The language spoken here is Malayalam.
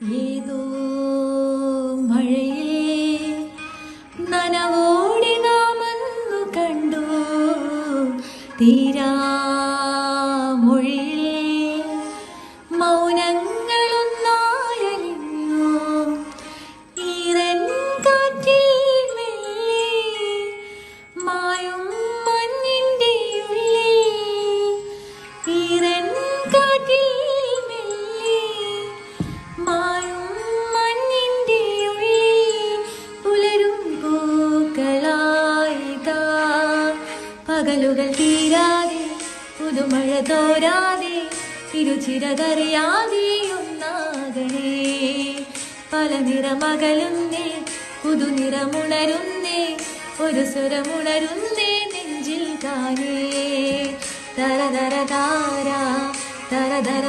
ഏതോ മഴയിൽ നനവോടെ നാമന്നു കണ്ടു തീരാമൊഴിയിൽ മൗനങ്ങളൊന്നായലിഞ്ഞു ഈറൻ കാറ്റിൽ മെല്ലെ മായും മഞ്ഞിൻ്റെ ഉള്ളിൽ ഈറൻ കാറ്റിൽ മെല്ലെ മായും മഞ്ഞിൻ്റെ ഉള്ളിൽ പുലരും പൂക്കളായിതാ പകലുകൾ തീരാതെ പുതുമഴ തോരാതെ ഇരുചിരതറിയാതെ ഒന്നാകണേ പല നിറമകലുന്നേ പുതുനിറമുണരുന്നേ ഒരു സ്വരമുണരുന്നേ നെഞ്ചിൽ താനേ തര തര താര തര തര